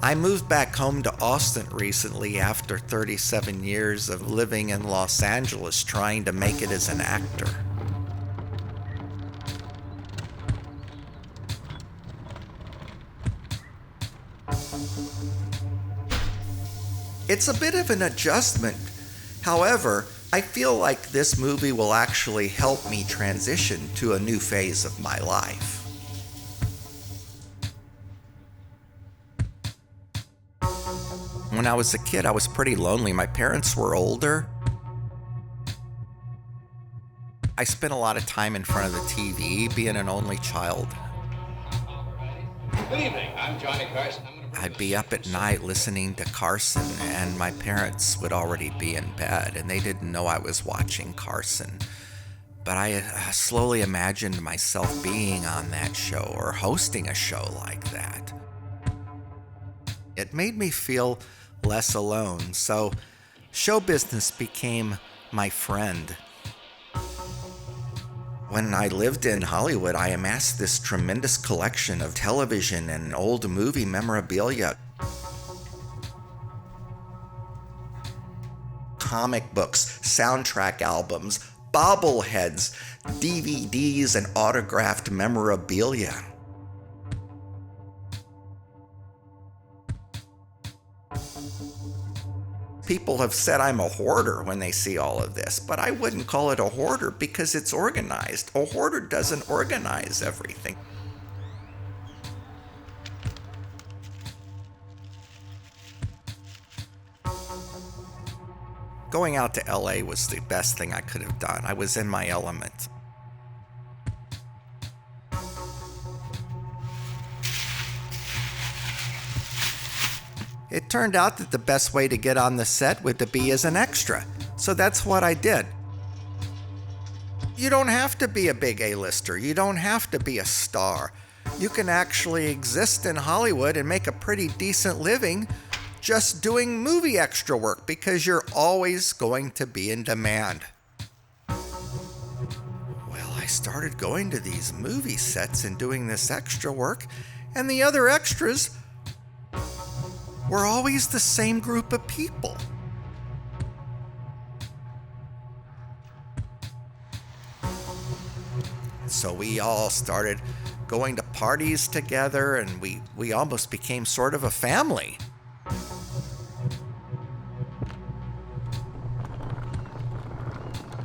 I moved back home to Austin recently after 37 years of living in Los Angeles trying to make it as an actor. It's a bit of an adjustment. However, I feel like this movie will actually help me transition to a new phase of my life. When I was a kid, I was pretty lonely. My parents were older. I spent a lot of time in front of the TV, being an only child. Good evening, I'm Johnny Carson. I'd be up at night listening to Carson, and my parents would already be in bed, and they didn't know I was watching Carson. But I slowly imagined myself being on that show or hosting a show like that. It made me feel less alone, so show business became my friend. When I lived in Hollywood, I amassed this tremendous collection of television and old movie memorabilia. Comic books, soundtrack albums, bobbleheads, DVDs, and autographed memorabilia. People have said I'm a hoarder when they see all of this, but I wouldn't call it a hoarder because it's organized. A hoarder doesn't organize everything. Going out to LA was the best thing I could have done. I was in my element. It turned out that the best way to get on the set would to be as an extra, so that's what I did. You don't have to be a big A-lister. You don't have to be a star. You can actually exist in Hollywood and make a pretty decent living just doing movie extra work because you're always going to be in demand. Well, I started going to these movie sets and doing this extra work, and the other extras were always the same group of people. So we all started going to parties together, and we almost became sort of a family.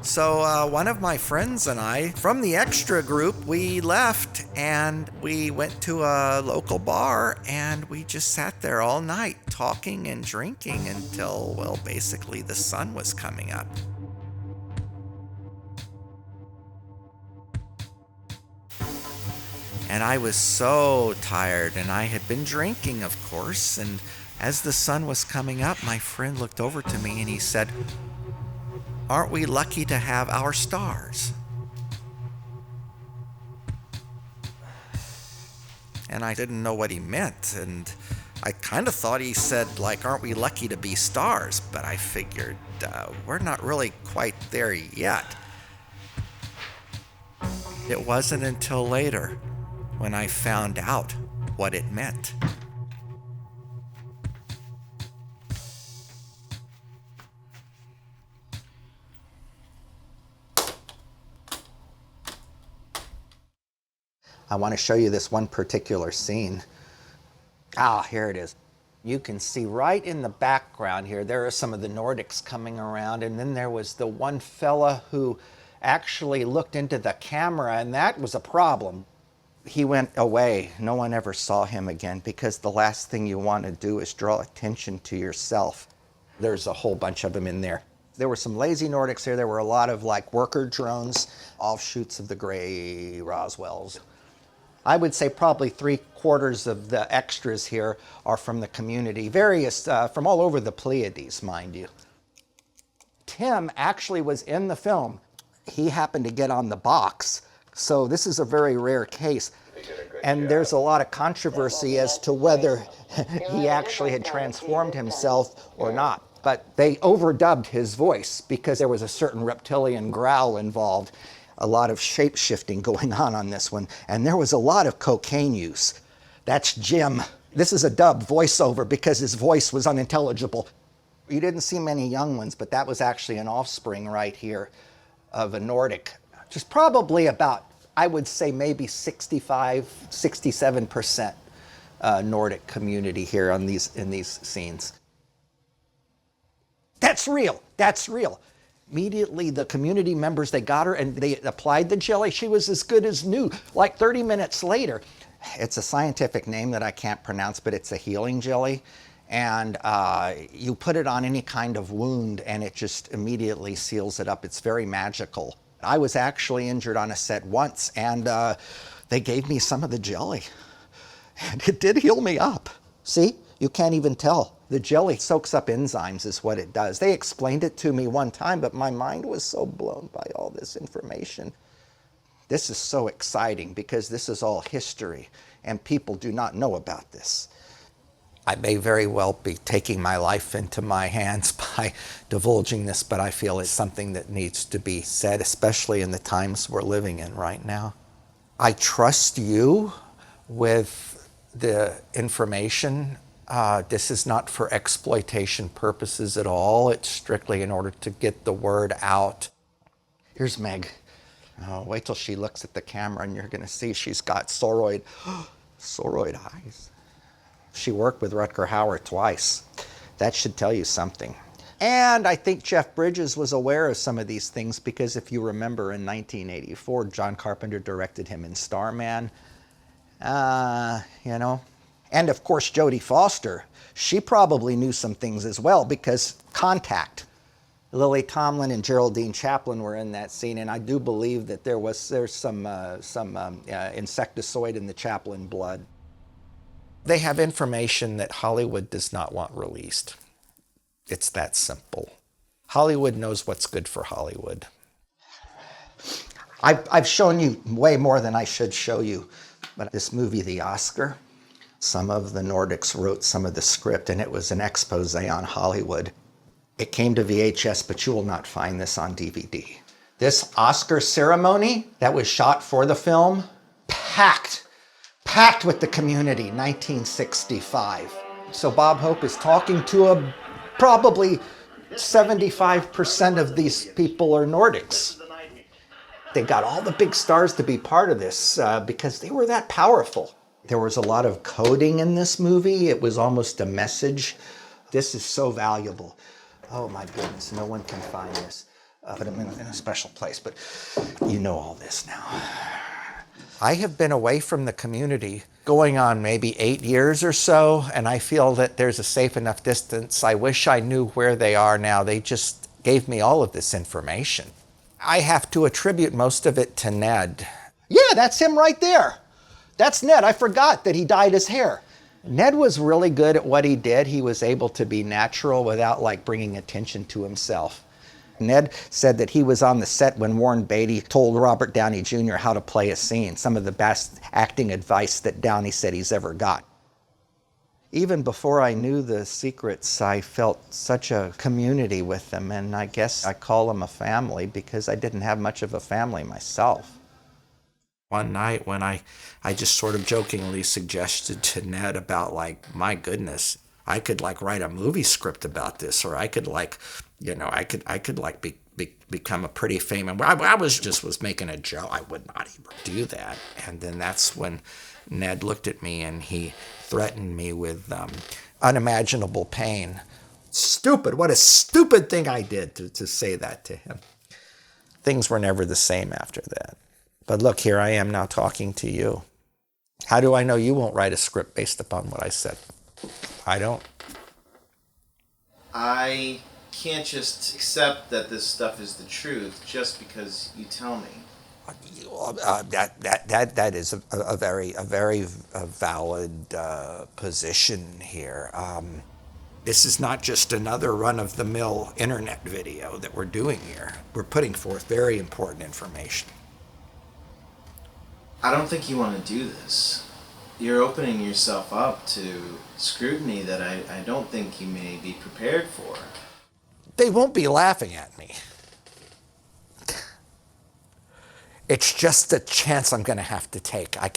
So one of my friends and I, from the extra group, we left and we went to a local bar and we just sat there all night talking and drinking until, well, basically the sun was coming up. And I was so tired, and I had been drinking, of course, and as the sun was coming up, my friend looked over to me and he said, "Aren't we lucky to have our stars?" And I didn't know what he meant, and I kind of thought he said, like, aren't we lucky to be stars? But I figured, we're not really quite there yet. It wasn't until later when I found out what it meant. I want to show you this one particular scene. Here it is. You can see right in the background here, there are some of the Nordics coming around, and then there was the one fella who actually looked into the camera, and that was a problem. He went away. No one ever saw him again, because the last thing you want to do is draw attention to yourself. There's a whole bunch of them in there. There were some lazy Nordics here. There were a lot of like worker drones, offshoots of the gray Roswells. I would say probably 3/4 of the extras here are from the community, various, from all over the Pleiades, mind you. Tim actually was in the film. He happened to get on the box, so this is a very rare case. And there's a lot of controversy as to whether he actually had transformed himself or not. But they overdubbed his voice because there was a certain reptilian growl involved. A lot of shape-shifting going on this one, and there was a lot of cocaine use. That's Jim. This is a dub voiceover because his voice was unintelligible. You didn't see many young ones, but that was actually an offspring right here of a Nordic. Just probably about, I would say maybe 65, 67% Nordic community here on in these scenes. That's real, that's real. Immediately the community members, they got her and they applied the jelly. She was as good as new, like 30 minutes later. It's a scientific name that I can't pronounce, but it's a healing jelly. And you put it on any kind of wound and it just immediately seals it up. It's very magical. I was actually injured on a set once and they gave me some of the jelly. And it did heal me up. See, you can't even tell. The jelly soaks up enzymes is what it does. They explained it to me one time, but my mind was so blown by all this information. This is so exciting because this is all history and people do not know about this. I may very well be taking my life into my hands by divulging this, but I feel it's something that needs to be said, especially in the times we're living in right now. I trust you with the information. This is not for exploitation purposes at all. It's strictly in order to get the word out. Here's Meg. Oh, wait till she looks at the camera and you're going to see she's got soroid eyes. She worked with Rutger Hauer twice. That should tell you something. And I think Jeff Bridges was aware of some of these things because if you remember in 1984, John Carpenter directed him in Starman. You know. And of course, Jodie Foster, she probably knew some things as well because Contact. Lily Tomlin and Geraldine Chaplin were in that scene, and I do believe that there's some insecticide in the Chaplin blood. They have information that Hollywood does not want released. It's that simple. Hollywood knows what's good for Hollywood. I've shown you way more than I should show you, but this movie, The Oscar, some of the Nordics wrote some of the script, and it was an expose on Hollywood. It came to VHS, but you will not find this on DVD. This Oscar ceremony that was shot for the film, packed with the community, 1965. So Bob Hope is talking to probably 75% of these people are Nordics. They got all the big stars to be part of this because they were that powerful. There was a lot of coding in this movie. It was almost a message. This is so valuable. Oh my goodness, no one can find this. But I'm in a special place, but you know all this now. I have been away from the community going on maybe 8 years or so, and I feel that there's a safe enough distance. I wish I knew where they are now. They just gave me all of this information. I have to attribute most of it to Ned. Yeah, that's him right there. That's Ned. I forgot that he dyed his hair. Ned was really good at what he did. He was able to be natural without like bringing attention to himself. Ned said that he was on the set when Warren Beatty told Robert Downey Jr. how to play a scene, some of the best acting advice that Downey said he's ever got. Even before I knew the secrets, I felt such a community with them, and I guess I call them a family because I didn't have much of a family myself. One night when I just sort of jokingly suggested to Ned about like, my goodness, I could like write a movie script about this, or I could like, you know, I could like become a pretty famous. I was making a joke. I would not even do that. And then that's when Ned looked at me and he threatened me with unimaginable pain. Stupid! What a stupid thing I did to say that to him. Things were never the same after that. But look, here I am now talking to you. How do I know you won't write a script based upon what I said? I don't. I can't just accept that this stuff is the truth just because you tell me. That is a very valid position here. This is not just another run-of-the-mill internet video that we're doing here. We're putting forth very important information. I don't think you want to do this. You're opening yourself up to scrutiny that I don't think you may be prepared for. They won't be laughing at me. It's just a chance I'm going to have to take. I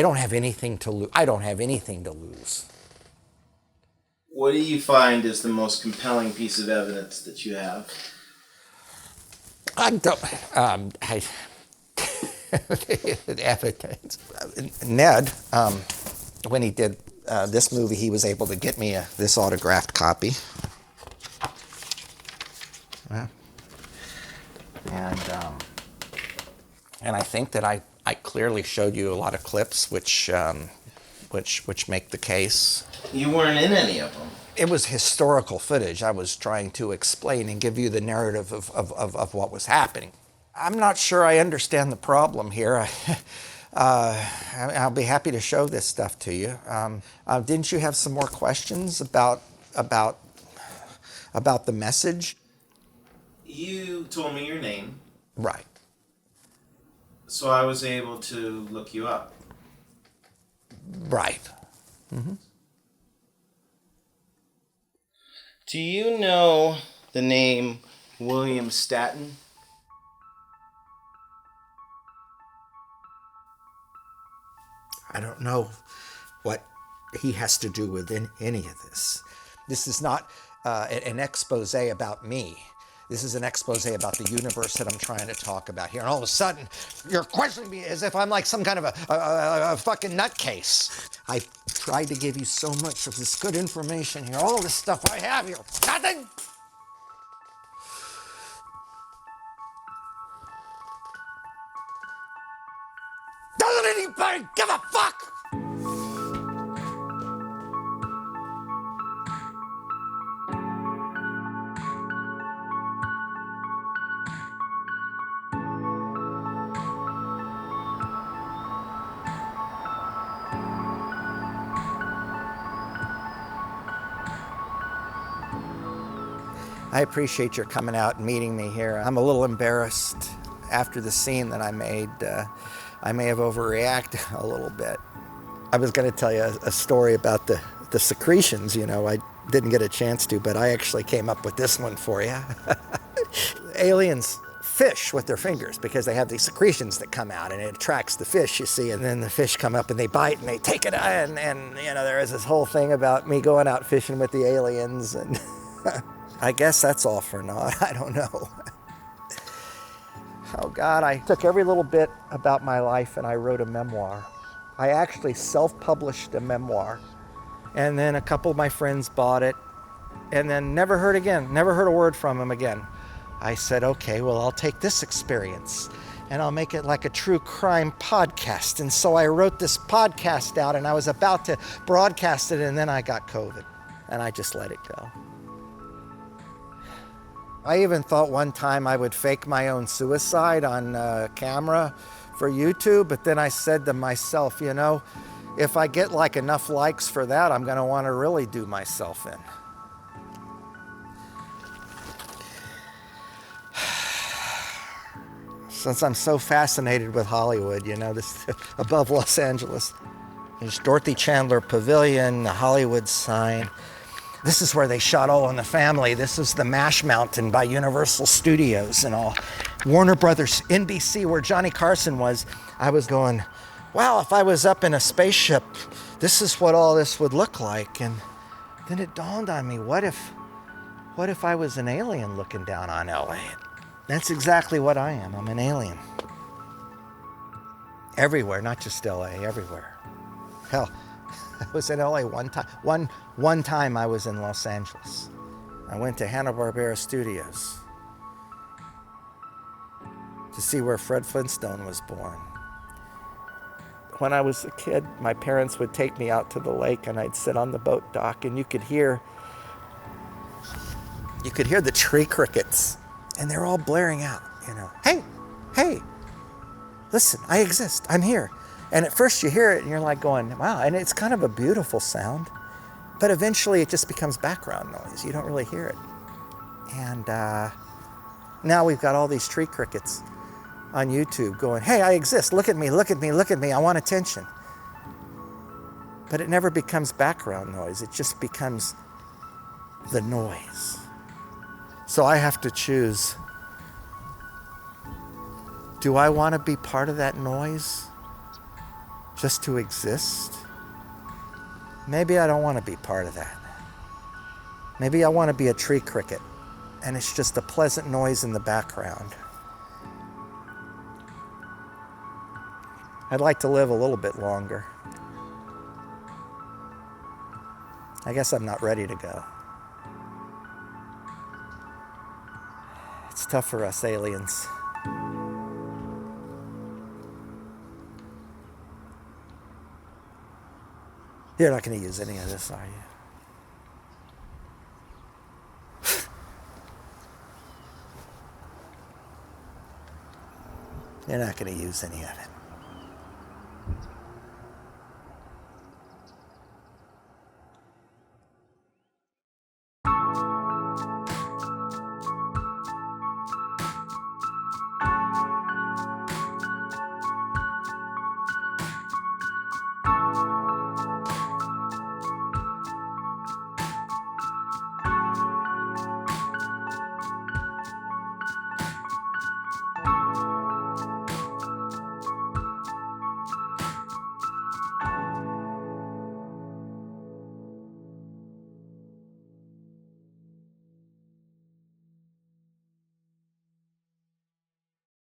don't have anything to lose. I don't have anything to lose. What do you find is the most compelling piece of evidence that you have? I don't. Evidence. Ned, when he did this movie, he was able to get me this autographed copy. Yeah. And I think that I clearly showed you a lot of clips which make the case. You weren't in any of them. It was historical footage. I was trying to explain and give you the narrative of what was happening. I'm not sure I understand the problem here. I'll be happy to show this stuff to you. Didn't you have some more questions about the message? You told me your name. Right. So I was able to look you up. Right. Mm-hmm. Do you know the name William Statton? I don't know what he has to do with any of this. This is not an expose about me. This is an expose about the universe that I'm trying to talk about here. And all of a sudden, you're questioning me as if I'm like some kind of a fucking nutcase. I tried to give you so much of this good information here, all this stuff I have here. Nothing! Doesn't anybody give a fuck? I appreciate your coming out and meeting me here. I'm a little embarrassed after the scene that I made. I may have overreacted a little bit. I was going to tell you a story about the secretions, you know. I didn't get a chance to, but I actually came up with this one for you. Aliens fish with their fingers because they have these secretions that come out and it attracts the fish, you see, and then the fish come up and they bite and they take it and you know, there is this whole thing about me going out fishing with the aliens, and I guess that's all for naught. I don't know. Oh God, I took every little bit about my life and I wrote a memoir. I actually self-published a memoir, and then a couple of my friends bought it and then never heard a word from them again. I said, okay, well, I'll take this experience and I'll make it like a true crime podcast. And so I wrote this podcast out and I was about to broadcast it, and then I got COVID and I just let it go. I even thought one time I would fake my own suicide on camera for YouTube, but then I said to myself, you know, if I get like enough likes for that, I'm gonna wanna really do myself in. Since I'm so fascinated with Hollywood, you know, this above Los Angeles, there's Dorothy Chandler Pavilion, the Hollywood sign. This is where they shot All in the Family. This is the MASH Mountain by Universal Studios and all. Warner Brothers, NBC, where Johnny Carson was. I was going, wow, if I was up in a spaceship, this is what all this would look like. And then it dawned on me, what if I was an alien looking down on LA? That's exactly what I am. I'm an alien. Everywhere, not just LA, everywhere. Hell, I was in LA one time. One time I was in Los Angeles. I went to Hanna-Barbera Studios to see where Fred Flintstone was born. When I was a kid, my parents would take me out to the lake and I'd sit on the boat dock, and you could hear the tree crickets, and they're all blaring out, you know, hey, listen, I exist, I'm here. And at first you hear it and you're like going, wow, and it's kind of a beautiful sound, but eventually it just becomes background noise. You don't really hear it. And now we've got all these tree crickets on YouTube going, hey, I exist, look at me, look at me, look at me, I want attention. But it never becomes background noise, it just becomes the noise. So I have to choose Do I want to be part of that noise? Just to exist? Maybe I don't want to be part of that. Maybe I want to be a tree cricket, and it's just a pleasant noise in the background. I'd like to live a little bit longer. I guess I'm not ready to go. It's tough for us aliens. You're not going to use any of this, are you? You're not going to use any of it.